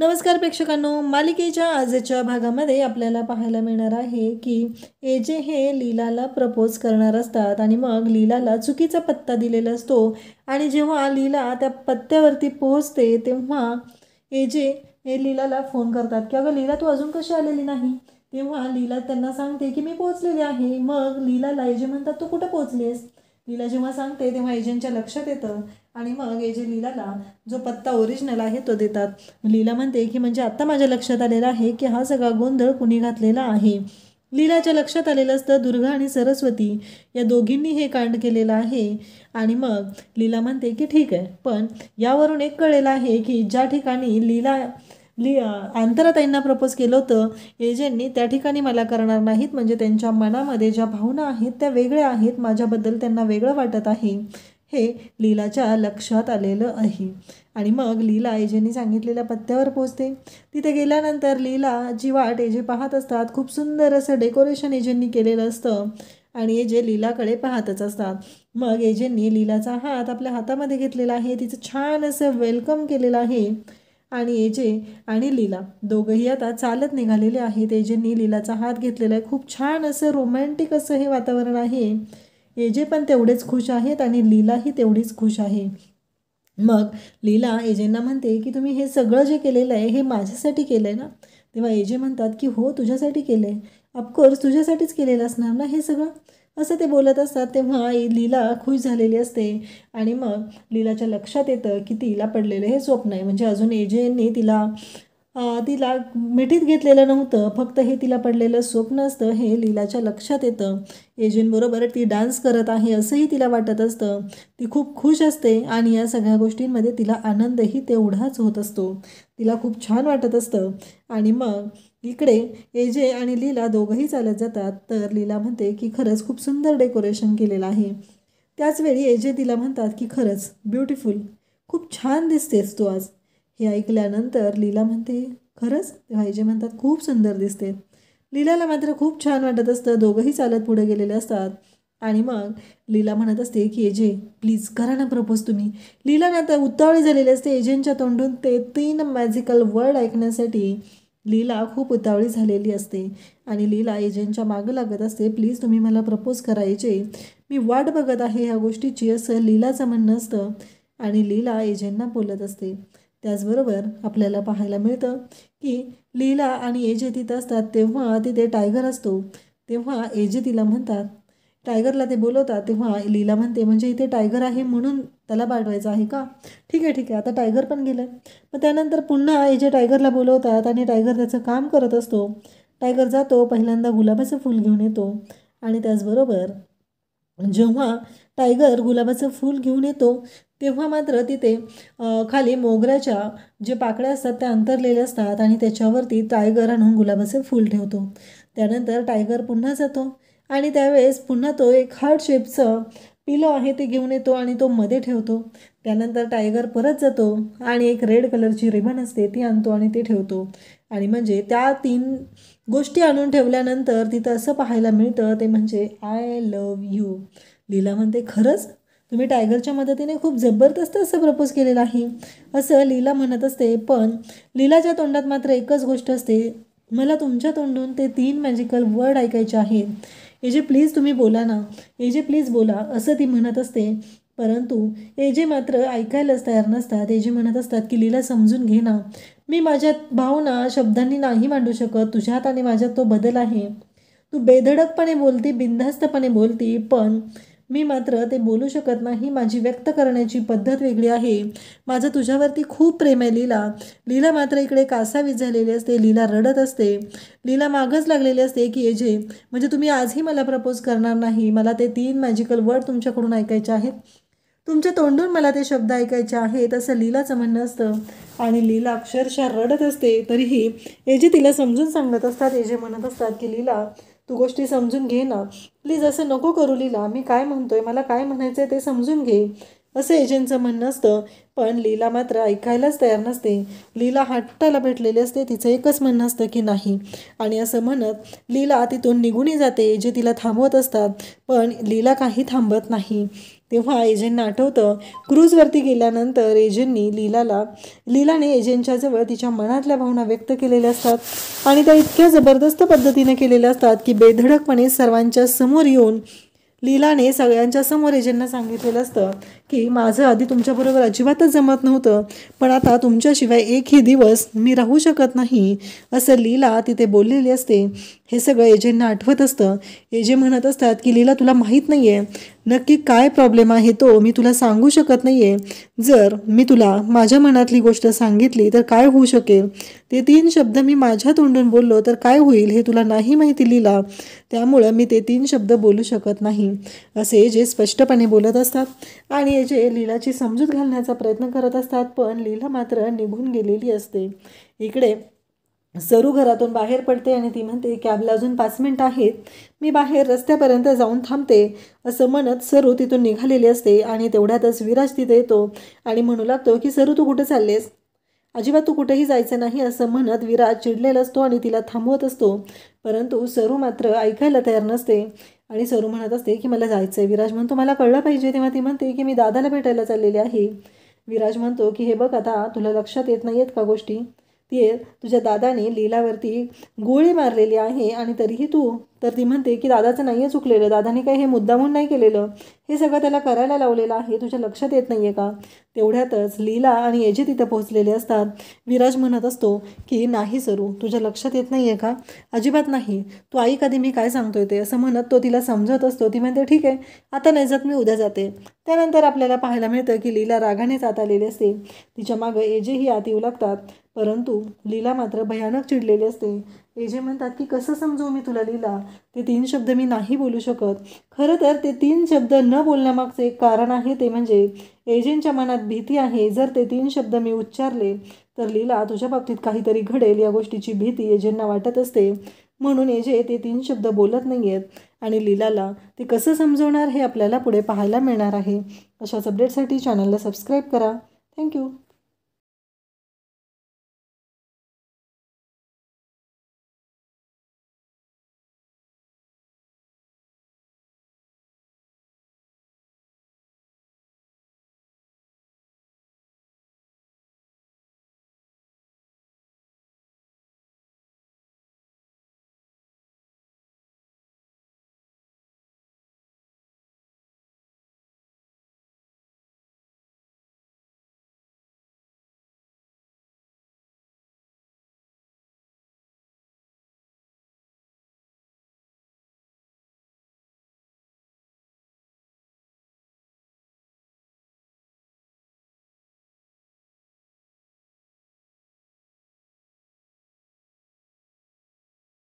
नमस्कार प्रेक्षकांनो, मालिकेच्या आजच्या भागामध्ये आपल्याला पाहायला मिळणार आहे की एजे हे लीलाला प्रपोज करणार असतात आणि मग लीलाला चुकीचा पत्ता दिलेला असतो आणि जेव्हा लीला त्या पत्त्यावरती पोहोचते तेव्हा एजे हे लीलाला फोन करतात की अगं लीला, तू अजून कशी आलेली नाही. तेव्हा लीला त्यांना सांगते की मी पोहोचलेली आहे. मग लीलाला एजे म्हणतात, तू कुठं पोहोचलीस. लीला जेव्हा सांगते तेव्हा एजंटच्या लक्षात येतं आणि मग एजे लीलाला जो पत्ता ओरिजिनल आहे तो देतात. लीला म्हणते की म्हणजे आत्ता माझ्या लक्षात आलेलं आहे की हा सगळा गोंधळ कुणी घातलेला आहे. लीलाच्या लक्षात आलेलं असतं दुर्गा आणि सरस्वती या दोघींनी हे कांड केलेलं आहे. आणि मग लीला म्हणते की ठीक आहे, पण यावरून एक कळलेलं आहे की ज्या ठिकाणी अंतराताईंना प्रपोज केलं होतं एजेंटनी, त्या ठिकाणी मला करणार नाहीत. म्हणजे त्यांच्या मनामध्ये ज्या भावना आहेत त्या वेगळ्या आहेत, माझ्याबद्दल त्यांना वेगळं वाटत आहे, हे लीलाच्या लक्षात आलेलं आहे. आणि मग लीला एजेंनी सांगितलेल्या पत्त्यावर पोहोचते. तिथे गेल्यानंतर लीला जी वाट एजे पाहत असतात, खूप सुंदर असं डेकोरेशन एजेंनी केलेलं असतं आणि एजे लीलाकडे पाहतच असतात. मग एजेंनी लीलाचा हात आपल्या हातामध्ये घेतलेला आहे, तिचं छान असं वेलकम केलेलं आहे आणि एजे आणि लीला दोघंही आता चालत निघालेले आहेत. एजेंनी लीलाचा हात घेतलेला आहे. खूप छान असं रोमॅन्टिक असं हे वातावरण आहे. एजे पण तेवढेच खुश आहेत आणि लीलाही तेवढीच खुश आहे. मग लीला एजेंना म्हणते की तुम्ही हे सगळं जे केलेलं आहे हे माझ्यासाठी केलं आहे ना. तेव्हा एजे म्हणतात की हो, तुझ्यासाठी केलं आहे. ऑफकोर्स तुझ्यासाठीच केलेलं असणार ना हे सगळं, असं ते बोलत असतात. तेव्हा लीला खुश झालेली असते आणि मग लीलाच्या लक्षात येतं की तिला पडलेलं हे स्वप्न आहे. म्हणजे अजून एजेंनी तिला मिठीत घेतलेलं नव्हतं, फक्त हे तिला पडलेलं स्वप्न असतं हे लीलाच्या लक्षात येतं. एजेंटबरोबर ती डान्स करत आहे असंही तिला वाटत असतं. ती खूप खुश असते आणि या सगळ्या गोष्टींमध्ये तिला आनंदही तेवढाच होत असतो. तिला खूप छान वाटत असतं. आणि मग इकडे एजे आणि लीला दोघंही चालत जातात. तर लीला म्हणते की खरंच खूप सुंदर डेकोरेशन केलेलं आहे. त्याचवेळी एजे तिला म्हणतात की खरंच ब्युटिफुल, खूप छान दिसतेस तू आज. हे ऐकल्यानंतर लीला म्हणते खरंच. तेव्हा एजे म्हणतात खूप सुंदर दिसते. लीलाला मात्र खूप छान वाटत असतं. दोघंही चालत पुढे गेलेले असतात आणि मग लीला म्हणत असते की एजे प्लीज करा ना प्रपोज तुम्ही. लीला ना आता उतावळी झालेली असते. एजेंटच्या तोंडून ते 3 मॅजिकल वर्ड ऐकण्यासाठी लीला खूप उतावळी झालेली असते आणि लीला एजेंटच्या मागं लागत असते, प्लीज तुम्ही मला प्रपोज करायचे, मी वाट बघत आहे ह्या गोष्टीची, असं लीलाचं म्हणणं असतं. आणि लीला एजेंटना बोलत असते. त्याचबरोबर आपल्याला पाहायला मिळतं की लीला आणि एजे तिथं असतात. तेव्हा तिथे टायगर असतो. तेव्हा एजे तिला म्हणतात, टायगरला ते बोलवतात. तेव्हा लीला म्हणते म्हणजे इथे टायगर आहे म्हणून त्याला पाठवायचं आहे का. ठीक आहे ठीक आहे, आता टायगर पण गेलं. मग त्यानंतर पुन्हा एजे टायगरला बोलवतात आणि टायगर त्याचं काम करत असतो. टायगर जातो, पहिल्यांदा गुलाबाचं फूल घेऊन येतो आणि त्याचबरोबर जेव्हा टायगर गुलाबाचं फूल घेऊन येतो तेव्हा मात्र तिथे खाली मोगऱ्याच्या जे पाकळ्या असतात त्या अंतरलेल्या असतात आणि त्याच्यावरती टायगर आणून गुलाबाचं फूल ठेवतो. त्यानंतर टायगर पुन्हा जातो आणि त्यावेळेस पुन्हा तो एक हार्ट शेपचं पिलो आहे ते घेऊन येतो आणि तो मध्ये ठेवतो. त्यानंतर टायगर परत जातो आणि एक रेड कलरची रिबन असते ती आणतो आणि ते ठेवतो. आणि म्हणजे त्या 3 गोष्टी आणून ठेवल्यानंतर तिथं असं पाहायला मिळतं ते म्हणजे आय लव्ह यू. लीला म्हणते खरंच तुम्ही टायगरच्या मदतीने खूप जबरदस्त असं प्रपोज केलेलं आहे, असं लीला म्हणत असते. पण लीलाच्या तोंडात मात्र एकच गोष्ट असते, मला तुमच्या तोंडून ते 3 मॅजिकल वर्ड ऐकायचे आहेत. एजे प्लीज तुम्ही बोला ना, एजे प्लीज बोला, असं ती म्हणत असते. परंतु एजे मात्र ऐकायलाच तयार नसतात. एजे म्हणत असतात की लीला समजून घे ना, मी माझ्या भावना शब्दांनी नाही मांडू शकत. तुझ्यात आणि माझ्यात तो बदल आहे. तू बेधडकपणे बोलती, बिनधास्तपणे बोलती, पण मी मात्र ते बोलू शकत नाही. माझी व्यक्त करण्याची पद्धत वेगळी आहे. माझं तुझ्यावरती खूप प्रेम आहे लीला. लीला मात्र इकडे कासावीस झालेली असते. लीला रडत असते. लीला मागच लागलेली असते की एजे म्हणजे तुम्ही आजही मला प्रपोज करणार नाही. मला ते 3 मॅजिकल वर्ड तुमच्याकडून ऐकायचे आहेत, तुमच्या तोंडून मला ते शब्द ऐकायचे आहेत, असं लीलाचं म्हणणं असतं. आणि लीला अक्षरशः रडत असते. तरीही एजे तिला समजून सांगत असतात. एजे म्हणत असतात की लीला तू गोष्टी समजून घे ना, प्लीज असं नको करू लीला, मी काय म्हणतोय, मला काय म्हणायचं ते समजून घे, असं एजेंटचं म्हणणं असतं. पण लीला मात्र ऐकायलाच तयार नसते. लीला हट्टाला भेटलेली असते. तिचं एकच म्हणणं असतं की नाही. आणि असं म्हणत लीला तिथून निघूनही जाते. एजे तिला थांबवत असतात पण लीला काही थांबत नाही. तेव्हा एजंटना आठवतं क्रूजवरती गेल्यानंतर लीलाने एजंटच्या जवळ तिच्या मनातल्या भावना व्यक्त केलेल्या असतात आणि त्या इतक्या जबरदस्त पद्धतीने केलेल्या असतात की बेधडकपणे सर्वांच्या समोर येऊन लीलाने सगळ्यांच्या समोर एजंटना सांगितलेलं असतं की माझं आधी तुमच्याबरोबर अजिबातच जमत नव्हतं, पण आता तुमच्याशिवाय एकही दिवस मी राहू शकत नाही असं लीला तिथे बोललेली असते. हे सगळं एजंटना आठवत असतं. एजंट म्हणत असतात की लीला तुला माहीत नाही आहे नक्की काय प्रॉब्लेम आहे तो मी तुला सांगू शकत नाही आहे. जर मी तुला माझ्या मनातली गोष्ट सांगितली तर काय होऊ शकेल, ते 3 शब्द मी माझ्या तोंडून बोललो तर काय होईल हे तुला नाही माहिती लीला, त्यामुळं मी ते 3 शब्द बोलू शकत नाही असे जे स्पष्टपणे बोलत असतात आणि जे लीलाची समजूत घालण्याचा प्रयत्न करत असतात. पण लीला मात्र निघून गेलेली असते. इकडे सरू घरातून बाहेर पडते आणि ती म्हणते कॅबला अजून 5 मिनिटं आहेत, मी बाहेर रस्त्यापर्यंत जाऊन थांबते असं म्हणत सरू तिथून निघालेली असते. आणि तेवढ्यातच विराज तिथे येतो आणि म्हणू लागतो की सरू तू कुठे चाललेस, अजिबात तू कुठेही जायचं नाही असं म्हणत विराज चिडलेला असतो आणि तिला थांबवत असतो. परंतु सरू मात्र ऐकायला तयार नसते आणि सरू म्हणत असते की मला जायचं आहे. विराज म्हणतो मला कळलं पाहिजे. तेव्हा ती म्हणते की मी दादाला भेटायला चाललेली आहे. विराज म्हणतो की हे बघ आता तुला लक्षात येत नाही आहेत का गोष्टी, तुझ्या दादाने लीलावरती गोळी मारलेली आहे आणि तरीही तू, तर ती म्हणते की दादाचं नाही आहे चुकलेलं, दादाने काही हे मुद्दामून नाही केलेलं, हे सगळं त्याला करायला लावलेलं आहे, तुझ्या लक्षात येत नाही आहे का. तेवढ्यातच लीला आणि एजे तिथं पोहोचलेले असतात. विराज म्हणत असतो की नाही सरू तुझ्या लक्षात येत नाही आहे का, अजिबात नाही, तू आई कधी मी काय सांगतोय ते असं म्हणत तो तिला समजत असतो. ती म्हणते ठीक आहे आता नाही जात मी उद्या जाते. त्यानंतर आपल्याला पाहायला मिळतं की लीला रागानेच आत आलेली असते. तिच्या मागं एजेही आत येऊ लागतात. परंतु लीला मात्र भयानक चिडलेली असते. एजे म्हणतात की कसं समजू मी तुला लीला, ते 3 शब्द मी नाही बोलू शकत. खरं तर ते 3 शब्द न बोलण्यामागचं एक कारण आहे, ते म्हणजे एजेंटच्या मनात भीती आहे. जर ते 3 शब्द मी उच्चारले तर लीला तुझ्या बाबतीत काहीतरी घडेल या गोष्टीची भीती एजेंटना वाटत असते. म्हणून एजे ते 3 शब्द बोलत नाही आहेत आणि लीलाला ते कसं समजवणार हे आपल्याला पुढे पाहायला मिळणार आहे. अशाच अपडेटसाठी चॅनलला सबस्क्राईब करा. थँक्यू.